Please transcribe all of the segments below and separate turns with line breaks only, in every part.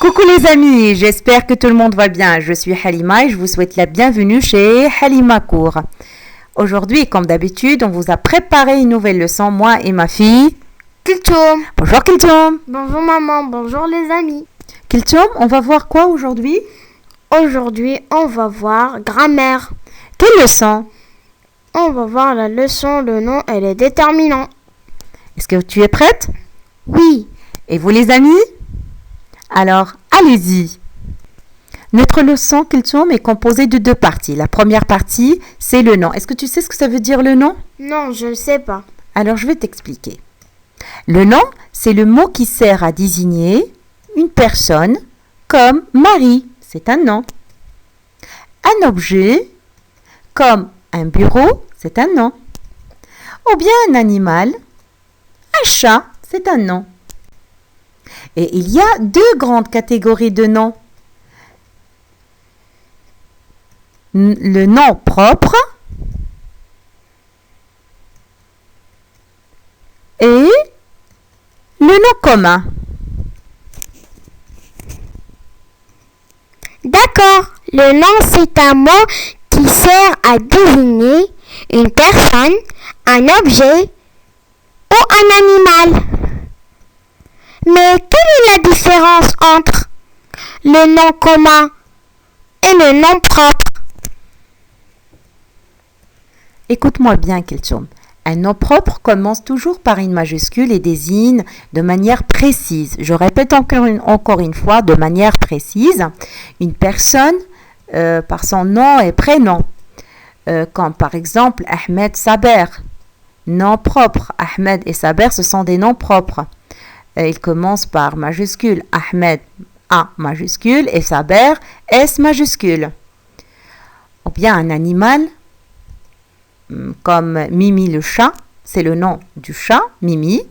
Coucou les amis, j'espère que tout le monde va bien. Je suis Halima et je vous souhaite la bienvenue chez Halima Cours. Aujourd'hui, comme d'habitude, on vous a préparé une nouvelle leçon, moi et ma fille.
Kiltoum.
Bonjour Kiltoum.
Bonjour maman, bonjour les amis.
Kiltoum, on va voir quoi aujourd'hui?
Aujourd'hui, on va voir grammaire.
Quelle leçon?
On va voir la leçon, le nom et les déterminants.
Est-ce que tu es prête?
Oui.
Et vous les amis? Alors, allez-y. Notre leçon Kiltoum est composée de deux parties. La première partie, c'est le nom. Est-ce que tu sais ce que ça veut dire le nom?
Non, je ne sais pas.
Alors, je vais t'expliquer. Le nom, c'est le mot qui sert à désigner une personne comme Marie, c'est un nom. Un objet comme un bureau, c'est un nom. Ou bien un animal, un chat, c'est un nom. Et il y a deux grandes catégories de noms. Le nom propre et le nom commun.
D'accord. Le nom, c'est un mot qui sert à désigner une personne, un objet ou un animal. Mais quelle est la différence entre le nom commun et le nom propre?
Écoute-moi bien, Kiltoum. Un nom propre commence toujours par une majuscule et désigne de manière précise. Je répète encore une fois, de manière précise, une personne par son nom et prénom. Comme par exemple Ahmed Saber. Nom propre. Ahmed et Saber, ce sont des noms propres. Il commence par majuscule. Ahmed, A majuscule, et Saber, S majuscule. Ou bien un animal, comme Mimi le chat, c'est le nom du chat, Mimi.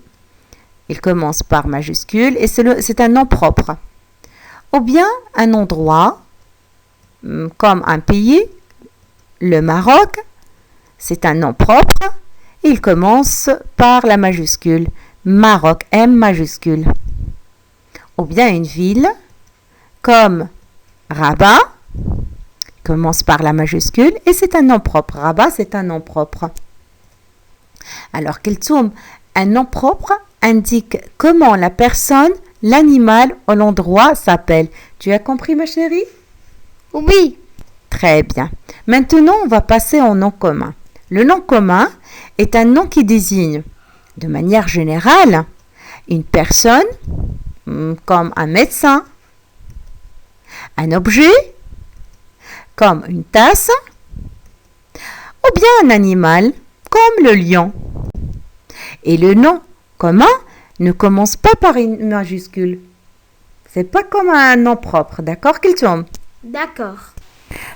Il commence par majuscule et c'est un nom propre. Ou bien un endroit, comme un pays, le Maroc, c'est un nom propre. Il commence par la majuscule. Maroc, M majuscule. Ou bien une ville, comme Rabat, commence par la majuscule et c'est un nom propre. Rabat, c'est un nom propre. Alors, Kiltoum, un nom propre indique comment la personne, l'animal ou l'endroit s'appelle. Tu as compris, ma chérie?
Oui.
Très bien. Maintenant, on va passer au nom commun. Le nom commun est un nom qui désigne, de manière générale, une personne, comme un médecin, un objet, comme une tasse, ou bien un animal, comme le lion. Et le nom commun ne commence pas par une majuscule. C'est pas comme un nom propre, d'accord, Kiltoum?
D'accord.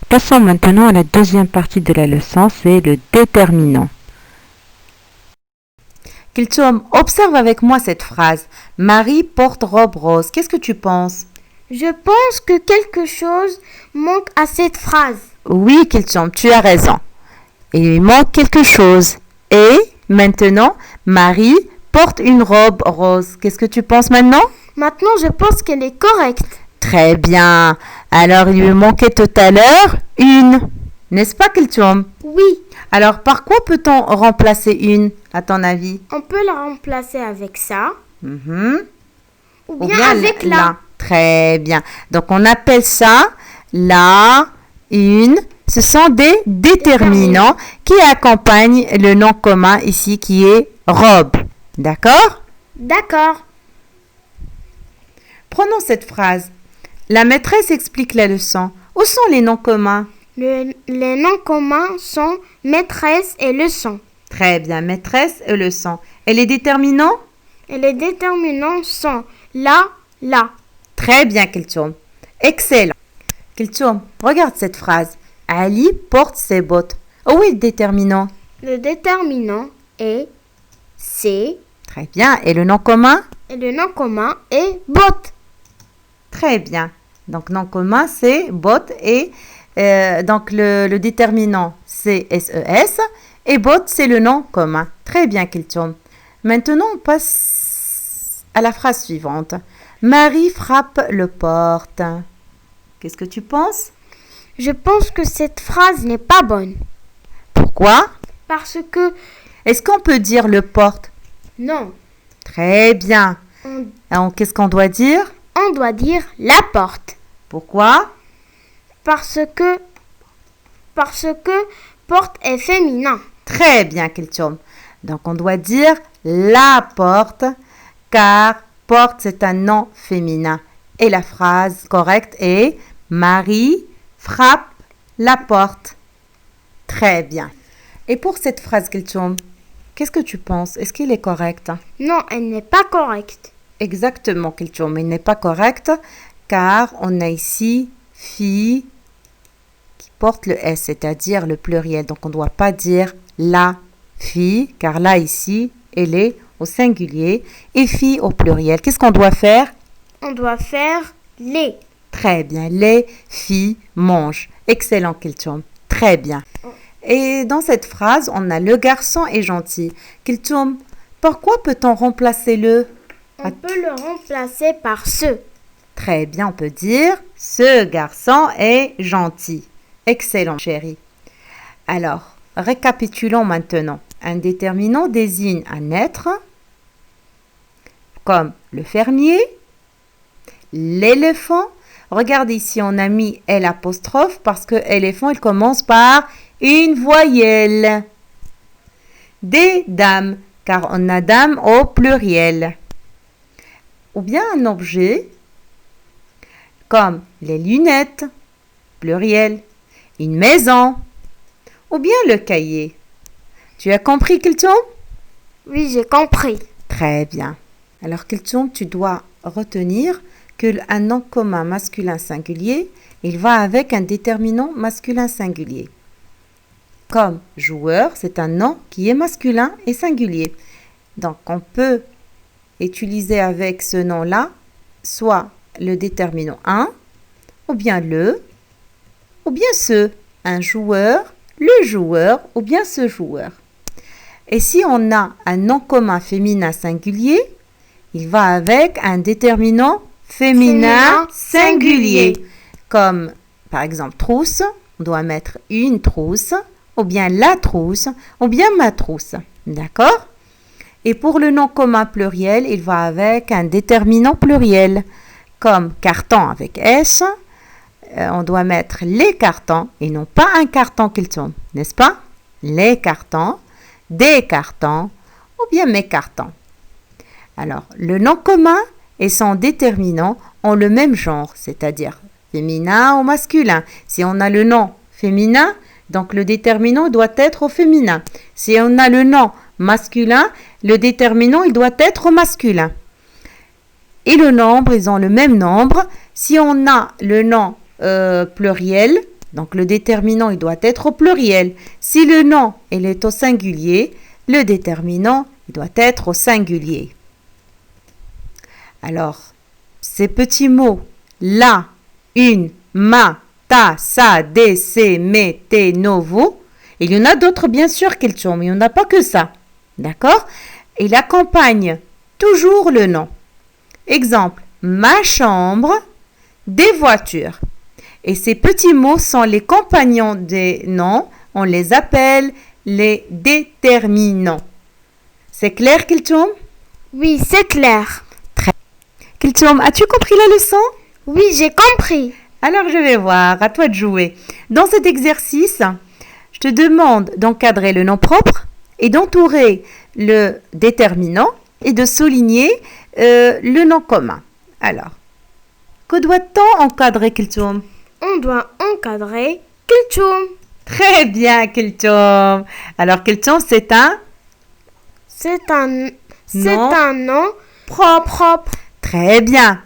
Passons maintenant à la deuxième partie de la leçon, c'est le déterminant. Kiltoum, observe avec moi cette phrase. Marie porte robe rose. Qu'est-ce que tu penses?
Je pense que quelque chose manque à cette phrase.
Oui, Kiltoum, tu as raison. Il manque quelque chose. Et maintenant, Marie porte une robe rose. Qu'est-ce que tu penses maintenant?
Maintenant, je pense qu'elle est correcte.
Très bien. Alors, il lui manquait tout à l'heure une. N'est-ce pas, Kiltoum?
Oui.
Alors, par quoi peut-on remplacer une, à ton avis?
On peut la remplacer avec ça. Ou
Ou
bien avec la.
Très bien. Donc, on appelle ça la, une. Ce sont des déterminants qui accompagnent le nom commun ici qui est robe. D'accord?
D'accord.
Prenons cette phrase. La maîtresse explique la leçon. Où sont les noms communs?
Les noms communs sont maîtresse et leçon.
Très bien, maîtresse et leçon. Et les déterminants?
Et les déterminants sont la, la.
Très bien, Kiltoum. Excellent. Kiltoum, regarde cette phrase. Ali porte ses bottes. Où est le déterminant?
Le déterminant est c'est.
Très bien. Et le nom commun?
Et le nom commun est botte.
Très bien. Donc, nom commun, c'est botte et donc le déterminant, c'est SES. Et botte, c'est le nom commun. Très bien, Kiltoum. Maintenant, on passe à la phrase suivante. Marie frappe le porte. Qu'est-ce que tu penses?
Je pense que cette phrase n'est pas bonne.
Pourquoi?
Parce que
Est-ce qu'on peut dire le porte?
non,
Très bien. Alors, qu'est-ce qu'on doit dire?
on doit dire la porte.
Pourquoi?
Parce que porte est féminin.
Très bien, Kiltium. Donc, on doit dire la porte, car porte, c'est un nom féminin. Et la phrase correcte est Marie frappe la porte. Très bien. Et pour cette phrase, Kiltium, qu'est-ce que tu penses? Est-ce qu'il est correct?
Non, elle n'est pas correcte.
Exactement, Kiltium. Il n'est pas correct, car on a ici fille qui porte le S, c'est-à-dire le pluriel. Donc, on ne doit pas dire la fille, car là, ici, elle est au singulier et fille au pluriel. Qu'est-ce qu'on doit faire?
On doit faire les.
Très bien. Les filles mangent. Excellent, Kiltium. Très bien. Et dans cette phrase, on a le garçon est gentil. Kiltium, pourquoi peut-on remplacer le?
On peut le remplacer par ce.
Très bien, on peut dire ce garçon est gentil. Excellent, chérie. Alors, récapitulons maintenant. Un déterminant désigne un être comme le fermier, l'éléphant. Regarde ici, on a mis L' parce que éléphant, il commence par une voyelle. Des dames, car on a dame au pluriel. Ou bien un objet comme les lunettes, pluriel, une maison, ou bien le cahier. Tu as compris, Kiltium?
Oui, j'ai compris.
Très bien. Alors, Kiltium, tu dois retenir qu'un nom commun masculin singulier, il va avec un déterminant masculin singulier. Comme joueur, c'est un nom qui est masculin et singulier. Donc, on peut utiliser avec ce nom-là soit le déterminant un, ou bien le, ou bien ce. Un joueur, le joueur, ou bien ce joueur. Et si on a un nom commun féminin singulier, il va avec un déterminant féminin singulier. Comme par exemple trousse, on doit mettre une trousse, ou bien la trousse, ou bien ma trousse. D'accord? Et pour le nom commun pluriel, il va avec un déterminant pluriel. Comme carton avec S, on doit mettre les cartons et non pas un carton qu'ils sont, n'est-ce pas? Les cartons, des cartons ou bien mes cartons. Alors, le nom commun et son déterminant ont le même genre, c'est-à-dire féminin ou masculin. Si on a le nom féminin, donc le déterminant doit être au féminin. Si on a le nom masculin, le déterminant il doit être au masculin. Et le nombre, ils ont le même nombre. Si on a le nom pluriel, donc le déterminant il doit être au pluriel. Si le nom il est au singulier, le déterminant il doit être au singulier. Alors, ces petits mots, la, une, ma, ta, sa, des, ces, mes, tes, nos, vous, il y en a d'autres bien sûr qu'ils sont, mais il n'y en a pas que ça. D'accord? Il accompagne toujours le nom. Exemple, ma chambre, des voitures. Et ces petits mots sont les compagnons des noms. On les appelle les déterminants. C'est clair, Kiltoum?
Oui, c'est clair.
Très bien. Kiltoum, as-tu compris la leçon?
Oui, j'ai compris.
Alors, je vais voir. À toi de jouer. Dans cet exercice, je te demande d'encadrer le nom propre et d'entourer le déterminant et de souligner le nom commun. Alors, que doit-on encadrer, Kiltoum?
On doit encadrer Kiltoum.
Très bien, Kiltoum. Alors, Kiltoum, c'est un
nom propre.
Très bien.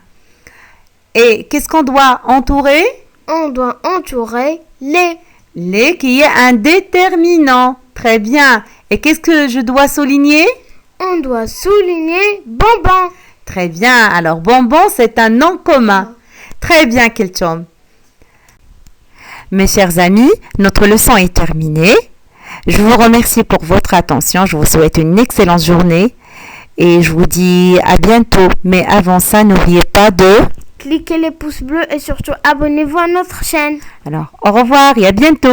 Et qu'est-ce qu'on doit entourer?
On doit entourer les.
Les qui est un déterminant. Très bien. Et qu'est-ce que je dois souligner?
On doit souligner bonbon.
Très bien. Alors, bonbon, c'est un nom commun. Très bien, Kiltoum. Mes chers amis, notre leçon est terminée. Je vous remercie pour votre attention. Je vous souhaite une excellente journée Et je vous dis à bientôt. Mais avant ça, n'oubliez pas de...
Cliquez les pouces bleus et surtout abonnez-vous à notre chaîne.
Alors, au revoir et à bientôt.